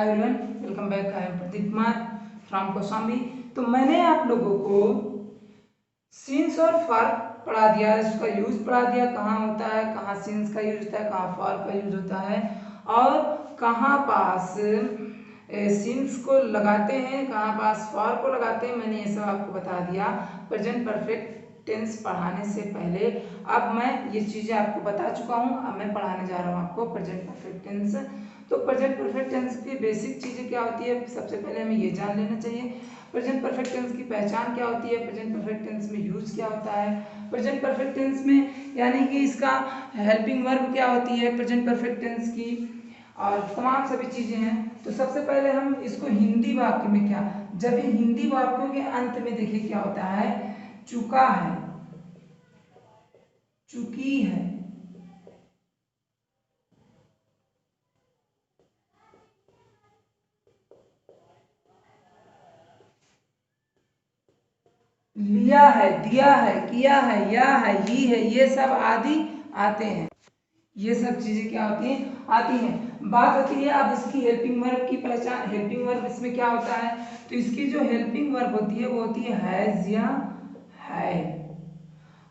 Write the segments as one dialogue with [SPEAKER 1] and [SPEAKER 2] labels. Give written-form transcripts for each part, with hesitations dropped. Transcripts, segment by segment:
[SPEAKER 1] Hi everyone, welcome back. I am Pradeep Kumar from Kaushambi. तो मैंने आप लोगों को सिंस और फॉर पढ़ा दिया, इसका यूज पढ़ा दिया, कहाँ होता है, कहाँ सिंस का यूज होता है, कहाँ फॉर का यूज होता है और कहाँ पास सिंस को लगाते हैं, कहाँ पास फॉर को लगाते हैं। मैंने ये सब आपको बता दिया प्रेजेंट परफेक्ट टेंस पढ़ाने से पहले। अब मैं ये चीज़ें आपको बता चुका हूँ, अब मैं पढ़ाने जा रहा हूँ आपको प्रेजेंट परफेक्ट टेंस। तो प्रेजेंट परफेक्ट टेंस की बेसिक चीज़ें क्या होती है, सबसे पहले हमें ये जान लेना चाहिए। प्रेजेंट परफेक्ट टेंस की पहचान क्या होती है, प्रेजेंट परफेक्ट टेंस में यूज क्या होता है, प्रेजेंट परफेक्ट टेंस में यानी कि इसका हेल्पिंग वर्ब क्या होती है प्रेजेंट परफेक्ट टेंस की, और तमाम सभी चीज़ें हैं। तो सबसे पहले हम इसको हिंदी वाक्य में क्या, जब ये हिंदी वाक्यों के अंत में देखिए क्या होता है, चुका है, चुकी है, लिया है, दिया है, किया है, या है, ही है, ये सब आदि आते हैं। ये सब चीजें क्या होती हैं, आती हैं। बात होती है अब इसकी हेल्पिंग वर्ब की पहचान। हेल्पिंग वर्ब इसमें क्या होता है, तो इसकी जो हेल्पिंग वर्ब होती है वो होती है हैज या है।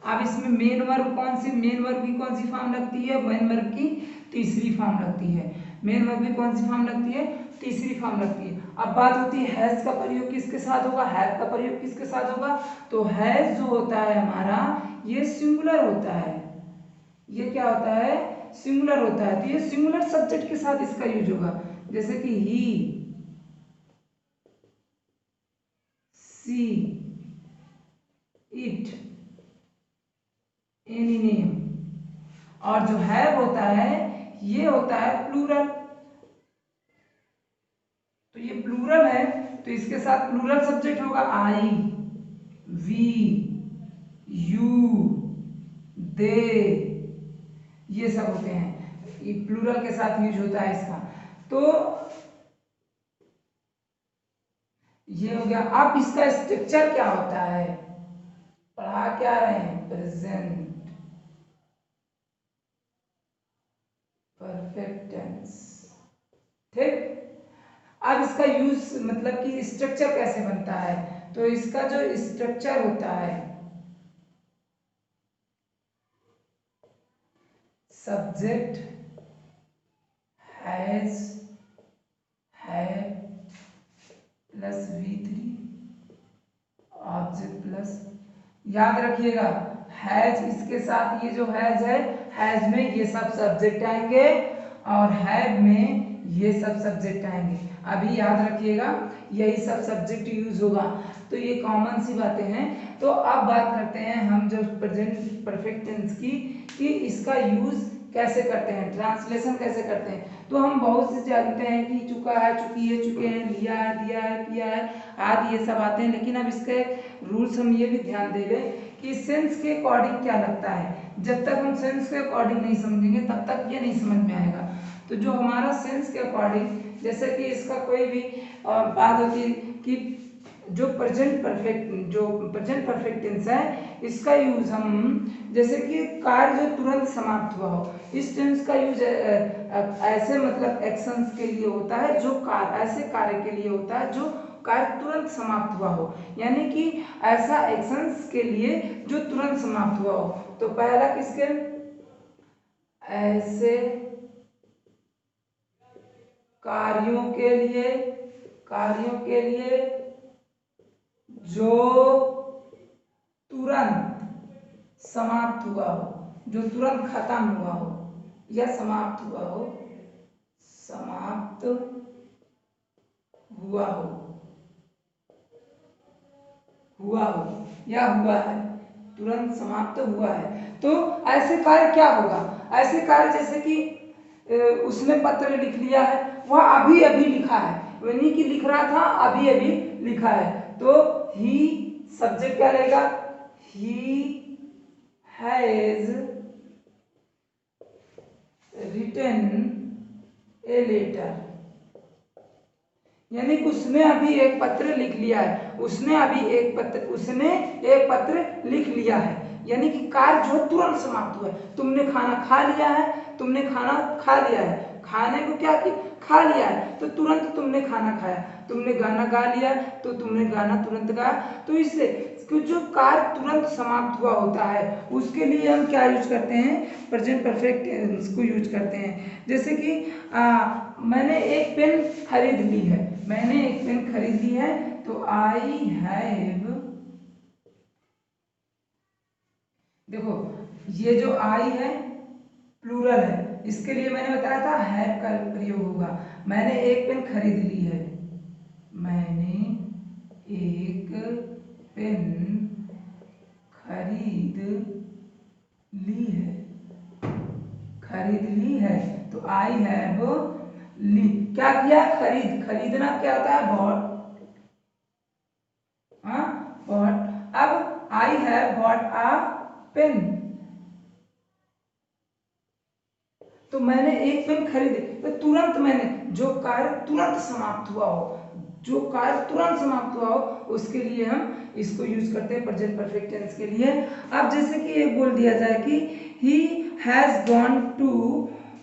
[SPEAKER 1] अब इसमें मेन वर्ब कौन सी, मेन वर्ब की कौन सी फॉर्म लगती है, मेन वर्ब की तीसरी फॉर्म लगती है। मेन वर्ब की कौन सी फॉर्म लगती है, तीसरी फॉर्म लगती है। अब बात होती है हैज का प्रयोग किसके साथ होगा, हैव का प्रयोग किसके साथ होगा, तो हैज जो होता है हमारा ये सिंगुलर होता है। ये क्या होता है, सिंगुलर होता है। तो ये सिंगुलर सब्जेक्ट के साथ इसका यूज होगा, जैसे कि ही, सी, इट, एनी नेम। और जो हैव होता है ये होता है प्लूरल। तो ये प्लूरल है तो इसके साथ प्लूरल सब्जेक्ट होगा आई, वी, यू, दे, ये सब होते हैं। ये प्लूरल के साथ यूज होता है इसका। तो ये हो गया। अब इसका स्ट्रक्चर क्या होता है, पढ़ा क्या रहे हैं, प्रेजेंट परफेक्ट टेंस। ठीक, अब इसका यूज मतलब कि स्ट्रक्चर कैसे बनता है, तो इसका जो स्ट्रक्चर होता है, subject has, have plus V3 object plus, याद रखिएगा हैज, इसके साथ ये जो हैज है, हैज में ये सब सब्जेक्ट आएंगे और हैव में ये सब सब्जेक्ट आएंगे। अभी याद रखिएगा यही सब सब्जेक्ट यूज होगा। तो ये कॉमन सी बातें हैं। तो अब बात करते हैं हम जो प्रेजेंट परफेक्ट टेंस की, कि इसका यूज कैसे करते हैं, ट्रांसलेशन कैसे करते हैं। तो हम बहुत से जानते हैं कि चुका है, चुकी है, चुके हैं, लिया है, दिया है, किया है आदि ये सब आते हैं। लेकिन अब इसके रूल्स हम ये भी ध्यान देंगे कि सेंस के अकॉर्डिंग क्या लगता है। जब तक हम सेंस के अकॉर्डिंग नहीं समझेंगे तब तक ये नहीं समझ में आएगा। तो जो हमारा सेंस के अकॉर्डिंग, जैसे कि इसका कोई भी बात होती है कि जो प्रेजेंट परफेक्ट टेंस है इसका यूज हम, जैसे कि कार्य जो तुरंत समाप्त हुआ हो, इस टेंस का यूज ऐसे मतलब एक्शंस के लिए होता है, जो कार्य ऐसे कार्य के लिए होता है जो कार्य तुरंत समाप्त हुआ हो, यानी कि ऐसा एक्शंस के लिए जो तुरंत समाप्त हुआ हो। तो पहला किसके, ऐसे कार्यों के लिए, कार्यों के लिए जो तुरंत समाप्त हुआ हो, जो तुरंत खत्म हुआ हो या समाप्त हुआ हो, समाप्त हुआ हो, हुआ हो या हुआ है, तुरंत समाप्त हुआ है। तो ऐसे कार्य क्या होगा, ऐसे कार्य जैसे कि उसने पत्र लिख लिया है, वह अभी अभी लिखा है, यानी कि लिख रहा था अभी अभी लिखा है। तो ही सब्जेक्ट क्या रहेगा, he has written a letter, यानी कि उसने अभी एक पत्र लिख लिया है, उसने एक पत्र लिख लिया है। यानी कि कार्य जो है तुरंत समाप्त हुआ है। तुमने खाना खा लिया है, तुमने खाना खा लिया है, खाने को क्या कि खा लिया है तो तुरंत तुमने खाना खाया। तुमने गाना गा लिया तो तुमने गाना तुरंत गाया। तो इससे जो कार्य तुरंत समाप्त हुआ होता है उसके लिए हम क्या यूज करते हैं, प्रेजेंट परफेक्ट टेंस को यूज करते हैं। जैसे कि मैंने एक पेन खरीद ली है, मैंने एक पेन खरीद ली है तो आई हैव, देखो ये जो आई है प्लूरल है, इसके लिए मैंने बताया था हैव का प्रयोग होगा। मैंने एक पेन खरीद ली है, मैंने एक पेन खरीद ली है, खरीद ली है तो आई हैव ली, क्या किया, खरीद, खरीदना क्या होता है, बॉट, हाँ बॉट। अब I have bought a pen, तो मैंने एक पेन खरीदी तो तुरंत मैंने, जो कार्य तुरंत समाप्त हुआ हो, जो कार्य तुरंत समाप्त हुआ हो उसके लिए हम इसको यूज करते हैं प्रेजेंट परफेक्ट टेंस के लिए। अब जैसे कि ये बोल दिया जाए कि he has gone to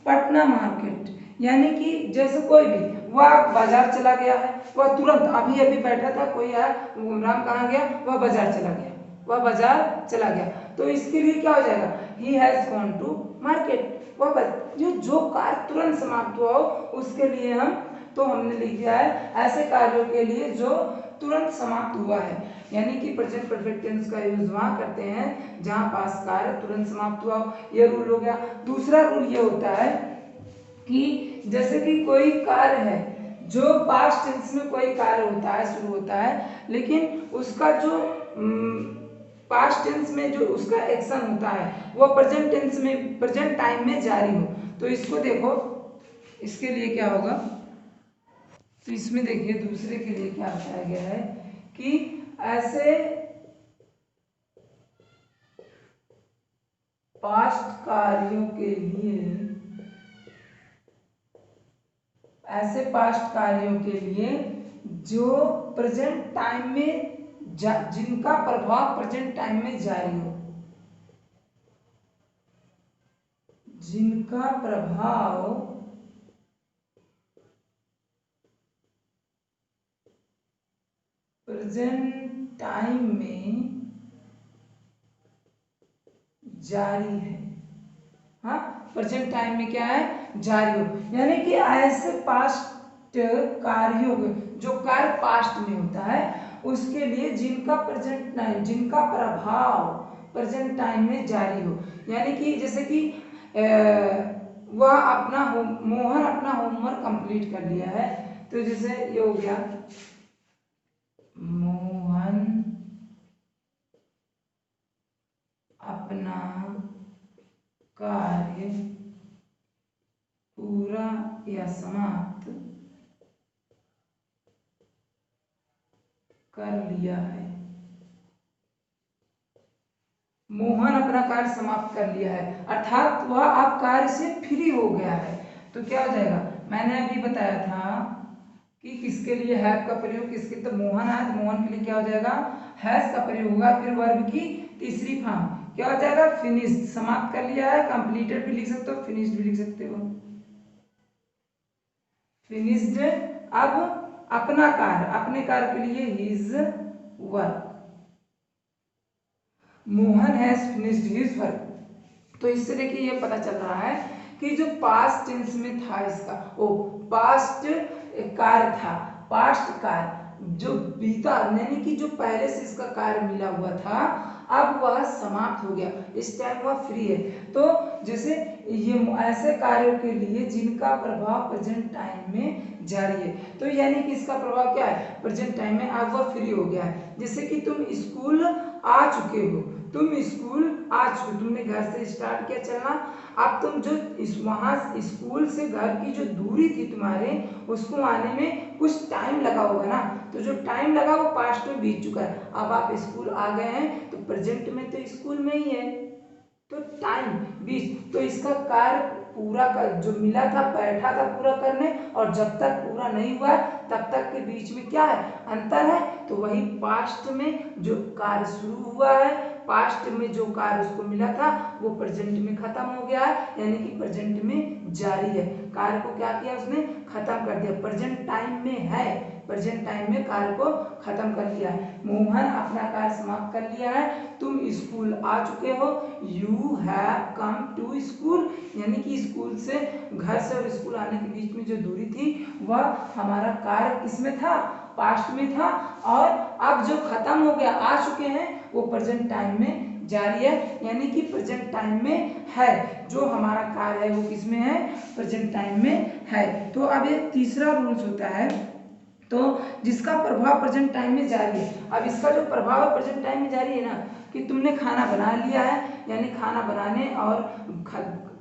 [SPEAKER 1] Patna market, यानी कि जैसे कोई भी वह बाजार चला गया है, वह तुरंत अभी अभी बैठा था, कोई आया राम कहाँ गया, वह बाजार चला गया, वह बाजार चला गया, तो इसके लिए क्या हो जाएगा, he has gone to market. वह जो कार्य तुरंत समाप्त हुआ हो उसके लिए हम, तो हमने लिख दिया है ऐसे कार्यों के लिए जो तुरंत समाप्त हुआ है, यानी कि प्रेजेंट परफेक्ट टेंस का यूज वहां करते हैं जहां पास कार्य तुरंत समाप्त हुआ हो। यह रूल हो गया। दूसरा रूल ये होता है कि जैसे कि कोई कार्य है जो पास्ट टेंस में कोई कार्य होता है, शुरू होता है, लेकिन उसका जो पास्ट टेंस में जो उसका एक्शन होता है वो प्रेजेंट टेंस में, प्रेजेंट टाइम में जारी हो, तो इसको देखो, इसके लिए क्या होगा, तो इसमें देखिए दूसरे के लिए क्या बताया गया है कि ऐसे पास्ट कार्यों के लिए, ऐसे पास्ट कार्यों के लिए जो प्रेजेंट टाइम में जिनका प्रभाव प्रेजेंट टाइम में जारी हो, जिनका प्रभाव प्रेजेंट टाइम में जारी है, हाँ प्रेजेंट टाइम में क्या है, जारी हो, यानी कि ऐसे पास्ट कार्यों जो कार्य पास्ट में होता है उसके लिए जिनका प्रेजेंट टाइम, जिनका प्रभाव प्रेजेंट टाइम में जारी हो, यानी कि जैसे कि वह अपना मोहन अपना होमवर्क कंप्लीट कर लिया है, तो जैसे ये हो गया, मोहन अपना कार्य पूरा या समाप्त कर लिया है, मोहन अपना कार्य समाप्त कर लिया है, अर्थात वह अब कार्य से फ्री हो गया है। तो क्या हो जाएगा, मैंने अभी बताया था कि किसके लिए हैव का प्रयोग, किसके, तो मोहन है तो मोहन के लिए क्या हो जाएगा, हैज का प्रयोग होगा, फिर वर्ब की तीसरी फॉर्म क्या हो जाएगा, फिनिश्ड, समाप्त कर लिया है, कंप्लीटेड भी लिख सकते हो, फिनिश्ड भी लिख सकते हो, फिनिश्ड। अब अपना कार्य, अपने कार्य के लिए his work, Mohan has finished his work. तो इससे देखिए ये पता चल रहा है कि जो पास्ट टेंस में था इसका, वो पास्ट कार्य था, पास्ट कार्य जो बीता, यानी कि जो पहले से इसका कार्य मिला हुआ था अब वह समाप्त हो गया, इस टाइम वह फ्री है। तो जैसे ये ऐसे कार्यों के लिए जिनका प्रभाव प्रेजेंट टाइम में जारी है, तो यानी कि इसका प्रभाव क्या है, प्रेजेंट टाइम में अब वह फ्री हो गया है। जैसे कि तुम स्कूल आ चुके हो, तुम स्कूल आ चुके, तुमने घर से स्टार्ट किया चलना, अब तुम जो वहां स्कूल से घर की जो दूरी थी तुम्हारे, उसको आने में कुछ टाइम लगा होगा ना, तो जो टाइम लगा वो पास्ट में बीत चुका है, अब आप स्कूल आ गए हैं तो प्रेजेंट में तो स्कूल में ही है, तो टाइम बीच, तो इसका कार्य पूरा कर जो मिला था, बैठा था पूरा करने, और जब तक पूरा नहीं हुआ तब तक के बीच में क्या है, अंतर है। तो वही पास्ट में जो कार्य शुरू हुआ है, पास्ट में जो कार्य उसको मिला था वो प्रेजेंट में खत्म हो गया है, यानी कि प्रेजेंट में जारी है। कार्य को क्या किया उसने, खत्म कर दिया, प्रेजेंट टाइम में है, प्रेजेंट टाइम में कार्य को खत्म कर दिया है। मोहन अपना कार्य समाप्त कर लिया है, तुम स्कूल आ चुके हो, you have come to school, यानी कि स्कूल से, घर से और स्कूल आने के बीच में जो दूरी थी वह हमारा कार्य किसमें था, पास्ट में था, और अब जो खत्म हो गया, आ चुके हैं, वो प्रेजेंट टाइम में जारी है, यानी कि प्रेजेंट टाइम में है, जो हमारा कार्य है वो किसमें है, प्रेजेंट टाइम में है। तो अब एक तीसरा रूल्स होता है, तो जिसका प्रभाव प्रेजेंट टाइम में जारी है। अब इसका जो प्रभाव प्रेजेंट टाइम में जारी है ना, कि तुमने खाना बना लिया है, यानी खाना बनाने और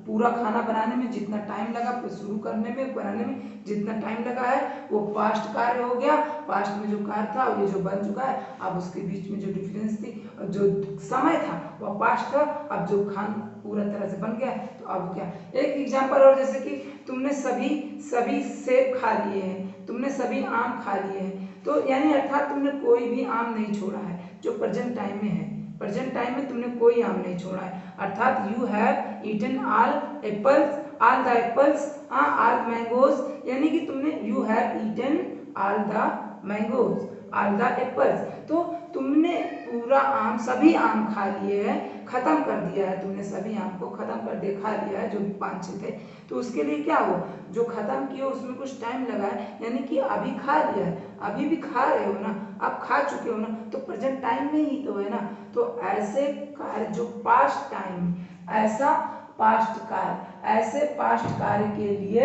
[SPEAKER 1] पूरा खाना बनाने में जितना टाइम लगा, शुरू करने में, बनाने में जितना टाइम लगा है वो पास्ट कार्य हो गया, पास्ट में जो कार्य था ये जो बन चुका है, अब उसके बीच में जो डिफरेंस थी, जो समय था वह पास्ट था, अब जो खाना पूरा तरह से बन गया, तो अब क्या, एक एग्जांपल और, जैसे कि तुमने सभी सेब खा लिए हैं, तुमने सभी आम खा लिए हैं, तो यानी अर्थात तुमने कोई भी आम नहीं छोड़ा है, जो प्रेजेंट टाइम में है, प्रेजेंट टाइम में तुमने कोई आम नहीं छोड़ा है, अर्थात you have eaten all apples, all the apples, all mangoes, यानी कि तुमने you have eaten all the mangoes, all the apples, तो तुमने पूरा आम, सभी आम खा लिए हैं, खत्म कर दिया है, तुमने सभी आम को खत्म कर दिया, खा लिया है, जो 5-6 थे, तो उसके लिए क्या हो, जो खत्म किया उसमें कुछ टाइम लगा है, यानी कि अभी खा लिया है, अभी भी खा रहे हो ना, आप खा चुके हो ना, तो प्रेजेंट टाइम में ही तो है ना। तो ऐसे कार्य जो पास्ट टाइम, ऐसा पास्ट कार्य, ऐसे पास्ट कार्य के लिए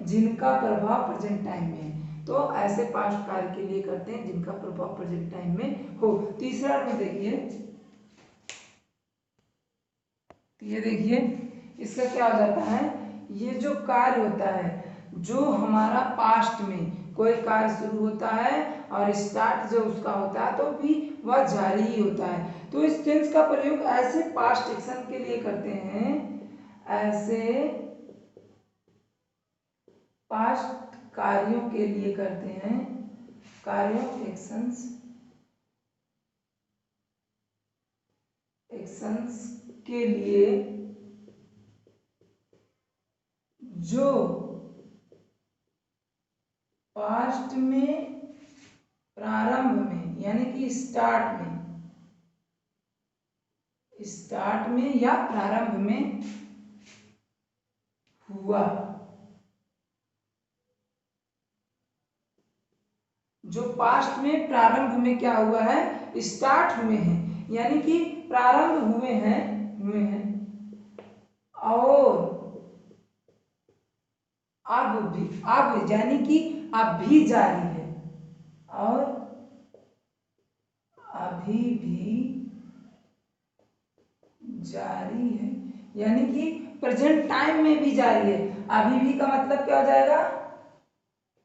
[SPEAKER 1] जिनका प्रभाव प्रेजेंट टाइम में है, तो ऐसे पास्ट कार्य के लिए करते हैं जिनका प्रभाव प्रेजेंट टाइम में हो। तीसरा में देखिए, ये देखिए इसका क्या हो जाता है, ये जो कार्य होता है, जो हमारा पास्ट में कोई कार्य शुरू होता है और स्टार्ट जो उसका होता है तो भी वह जारी ही होता है, तो इस टेंस का प्रयोग ऐसे पास्ट एक्शन के लिए करते हैं, ऐसे पास्ट कार्यों के लिए करते हैं, कार्यों एक्शंस के लिए जो पास्ट में, प्रारंभ में, यानी कि स्टार्ट में या प्रारंभ में हुआ, जो पास्ट में प्रारंभ में क्या हुआ है, स्टार्ट हुए हैं, यानी कि प्रारंभ हुए हैं और अब यानी कि अब भी जारी है, और अभी भी जारी है, यानी कि प्रेजेंट टाइम में भी जारी है, अभी भी का मतलब क्या हो जाएगा,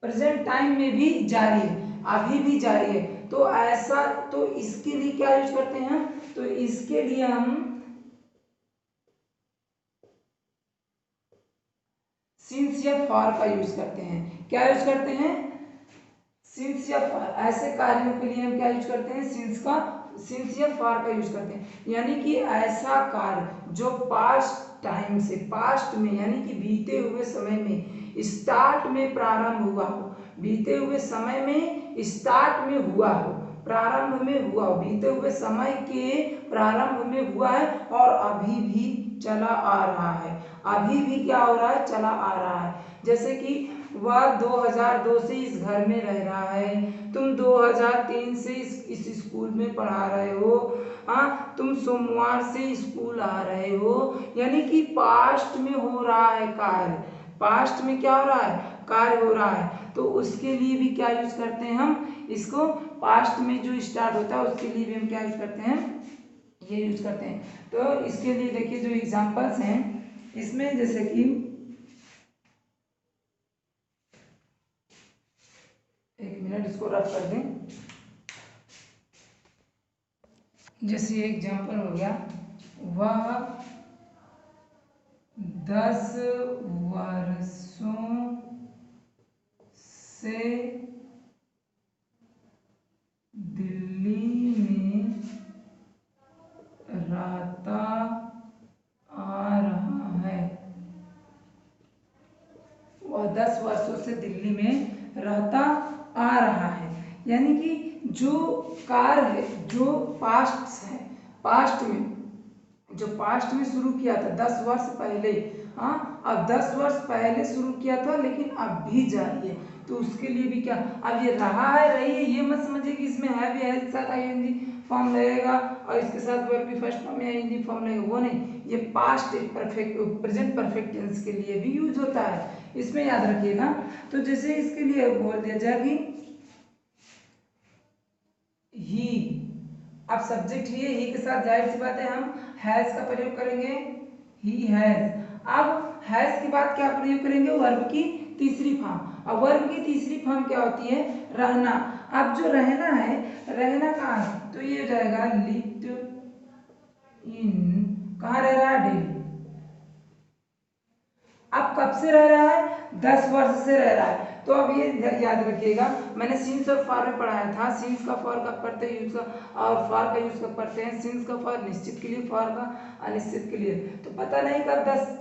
[SPEAKER 1] प्रेजेंट टाइम में भी जारी है, अभी भी जारी है, तो ऐसा, तो इसके लिए क्या यूज करते हैं हम, तो इसके लिए हम सिंस या फॉर का यूज करते हैं, क्या यूज करते हैं, सिंस या फॉर, ऐसे कार्यों के लिए हम क्या यूज करते हैं, सिंस या फॉर का यूज करते हैं, यानी कि ऐसा कार्य जो पास्ट टाइम से, पास्ट में यानी कि बीते हुए समय में, स्टार्ट में प्रारंभ हुआ हो, बीते हुए समय में स्टार्ट में हुआ हो, प्रारंभ में हुआ हो, बीते हुए समय के प्रारंभ में हुआ है और अभी भी चला आ रहा है, अभी भी क्या हो रहा है, चला आ रहा है, जैसे कि वह 2002 से इस घर में रह रहा है, तुम 2003 से इस स्कूल में पढ़ा रहे हो, हाँ, तुम सोमवार से स्कूल आ रहे हो, यानी कि पास्ट में हो रहा है कार्य, पास्ट में क्या हो रहा है, कार्य हो रहा है, तो उसके लिए भी क्या यूज करते हैं हम, इसको पास्ट में जो स्टार्ट होता है उसके लिए भी हम क्या यूज करते हैं, ये यूज करते हैं। तो इसके लिए देखिए जो एग्जांपल्स हैं इसमें, जैसे कि एक मिनट इसको रब कर दें, जैसे एग्जांपल हो गया, वह 10 वर्षों से दिल्ली में रहता आ रहा है। वह 10 वर्षों से दिल्ली में रहता आ रहा है। यानी कि जो कार है, जो पास्ट है, पास्ट में शुरू किया था 10 वर्ष पहले, हाँ अब 10 वर्ष पहले शुरू किया था लेकिन अब भी जारी है, तो उसके लिए भी क्या, अब ये रहा है, रही है, ये मत समझिए कि इसमें है भी है के साथ आईएनजी फॉर्म लगेगा और इसके साथ वर्ब भी फर्स्ट फॉर्म में आईएनजी फॉर्म लगेगा, वो नहीं, ये past perfect present perfect tense के लिए भी यूज होता है, इसमें याद रखिएगा। तो जैसे इसके लिए बोल दिया जाए कि ही, अब सब्जेक्ट ही के साथ जाहिर सी बात है हम हैज का प्रयोग करेंगे, ही हैज। अब हैज के बाद क्या प्रयोग करेंगे, वर्ब की तीसरी फॉर्म। अब वर्ब की तीसरी फॉर्म क्या होती है, रहना। अब जो रहना है, रहना कहाँ है, तो ये हो जाएगा लिव्ड इन, कहाँ रह रहा है, दिल्ली। अब कब से रह रहा है, 10 वर्ष से रह रहा है। तो अब ये याद रखिएगा, मैंने सिंस और फॉर में पढ़ाया था, सिंस का फॉर कब करते हैं यूज का, और फॉर का यूज कब करते हैं, सिंस का फॉर निश्चित के लिए, फॉर का अनिश्चित के लिए। तो पता नहीं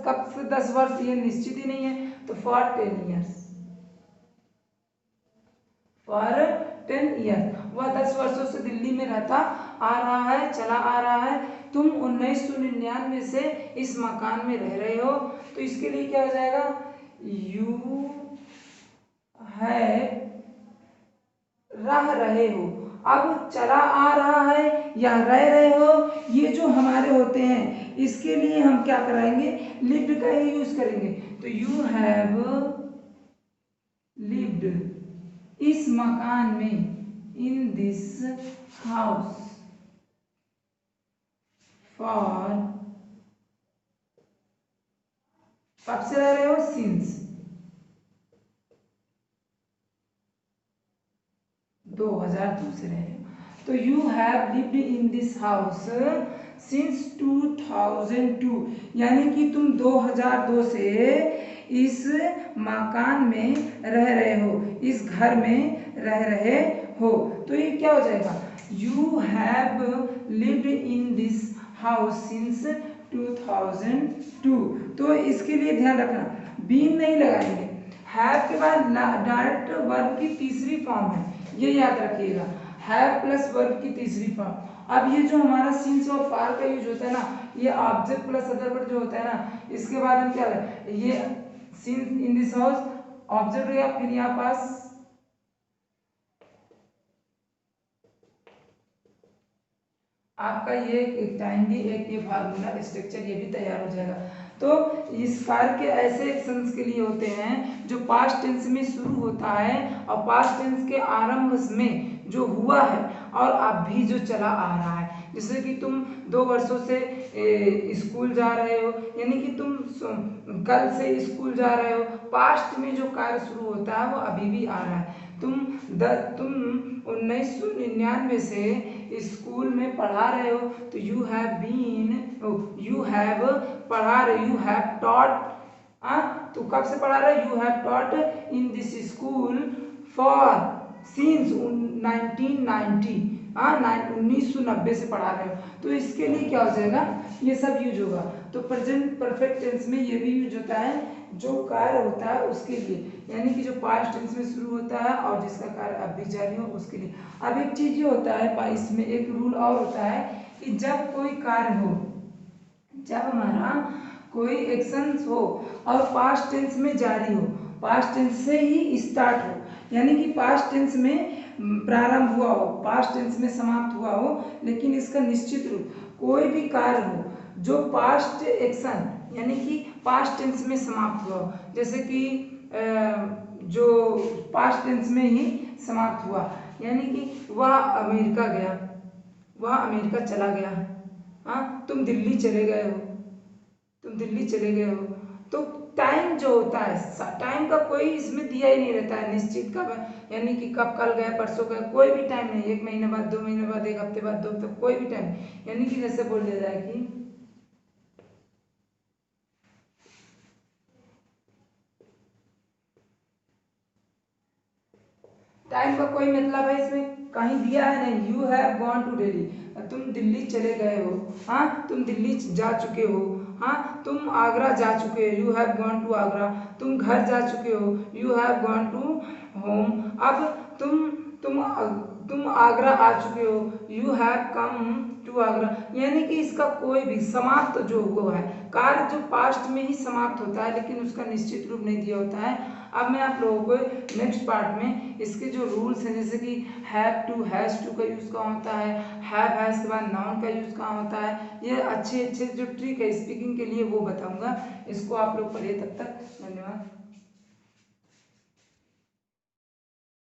[SPEAKER 1] कब से 10 वर्ष, ये निश्चित ही नहीं है, तो फॉर 10 ईयर्स, फॉर 10 ईयर्स। वह 10 वर्षों से दिल्ली में रहता आ रहा है, चला आ रहा है। तुम 1999 से इस मकान में रह रहे हो, तो इसके लिए क्या हो जाएगा, यू है, रह रहे हो। अब चला आ रहा है या रह रहे हो, ये जो हमारे होते हैं, इसके लिए हम क्या कराएंगे, लिव्ड का ही यूज करेंगे। तो यू हैव लिव्ड इस मकान में, इन दिस हाउस फॉर, कब से रह रहे हो, सिंस 2002 से रह रहे हो। तो you have lived in this house since 2002, यानी कि तुम 2002 से इस मकान में रह रहे हो, इस घर में रह रहे हो। तो ये क्या हो जाएगा, you have lived in this house since 2002। तो इसके लिए ध्यान रखना, बीन नहीं लगाएंगे, हैव के बाद डायरेक्ट वर्ब की तीसरी फॉर्म है, ये याद रखिएगा, हैव प्लस वर्ब की तीसरी फॉर्म। अब ये जो हमारा सिंस और फार का यूज होता है ना, ये ऑब्जेक्ट प्लस अदर वर्ब जो होता है ना, इसके बाद हम क्या है, ये since in this house object हो गया, फिर यहाँ पास आपका ये टाइम भी एक ये फार्मूला स्ट्रक्चर ये भी तैयार हो जाएगा। तो इस कार के ऐसे एक्शंस के लिए होते हैं जो पास्ट टेंस में शुरू होता है और पास्ट टेंस के आरंभ में जो हुआ है और अब भी जो चला आ रहा है। जैसे कि तुम 2 वर्षों से स्कूल जा रहे हो, यानी कि तुम कल से स्कूल जा रहे हो, पास्ट में जो कार्य शुरू होता है वो अभी भी आ रहा है। तुम 1999 से स्कूल में पढ़ा रहे हो, तो you have been, you have पढ़ा रहे, यू हैव टॉट, तो कब से पढ़ा रहे हो, you have taught in this school for since 1990, 1990 से पढ़ा रहे हो। तो इसके लिए क्या हो जाएगा, ये सब यूज होगा। तो प्रेजेंट परफेक्ट टेंस में ये भी यूज होता है जो कार्य होता है उसके लिए, यानी कि जो पास्ट टेंस में शुरू होता है और जिसका कार्य अब भी जारी हो उसके लिए। अब एक चीज ये होता है, इसमें एक रूल और होता है कि जब कोई कार्य हो, जब हमारा कोई एक्शन हो और पास्ट टेंस में जारी हो, पास्ट टेंस से ही स्टार्ट हो, यानी कि पास्ट टेंस में प्रारंभ हुआ हो, पास्ट टेंस में समाप्त हुआ हो, लेकिन इसका निश्चित रूप कोई भी कार्य हो जो पास्ट एक्शन यानी कि पास्ट टेंस में समाप्त हुआ हो, जैसे कि जो पास्ट टेंस में ही समाप्त हुआ, यानी कि वह अमेरिका गया, वह अमेरिका चला गया, हाँ तुम दिल्ली चले गए हो, तुम दिल्ली चले गए हो। तो टाइम जो होता है, टाइम का कोई इसमें दिया ही नहीं रहता है निश्चित कब, यानी कि कब कल गए परसों गए, कोई भी टाइम नहीं, 1 महीने बाद, 2 महीने बाद, 1 हफ्ते बाद, 2 हफ्ते, कोई भी टाइम। यानी कि जैसे बोल दिया जाए कि टाइम का कोई मतलब है इसमें कहीं दिया है नहीं। You have gone to Delhi, तुम दिल्ली चले गए हो। हाँ, तुम दिल्ली जा चुके हो। हाँ, तुम आगरा जा चुके हो, you have gone to Agra. तुम घर जा चुके हो, you have gone to home. अब तुम आगरा आ चुके हो, you have come to Agra. यानी कि इसका कोई भी समाप्त जो हुआ है कार्य जो पास्ट में ही समाप्त होता है, लेकिन उसका निश्चित रूप नहीं दिया होता है। अब मैं आप लोगों को नेक्स्ट पार्ट में इसके जो रूल्स हैं, जैसे कि हैव टू, हैज टू का यूज कहाँ होता है, हैव हैज के बाद नाउन का यूज कहाँ होता है, ये अच्छे अच्छे जो ट्रिक है स्पीकिंग के लिए वो बताऊंगा। इसको आप लोग पढ़िए। तब तक धन्यवाद।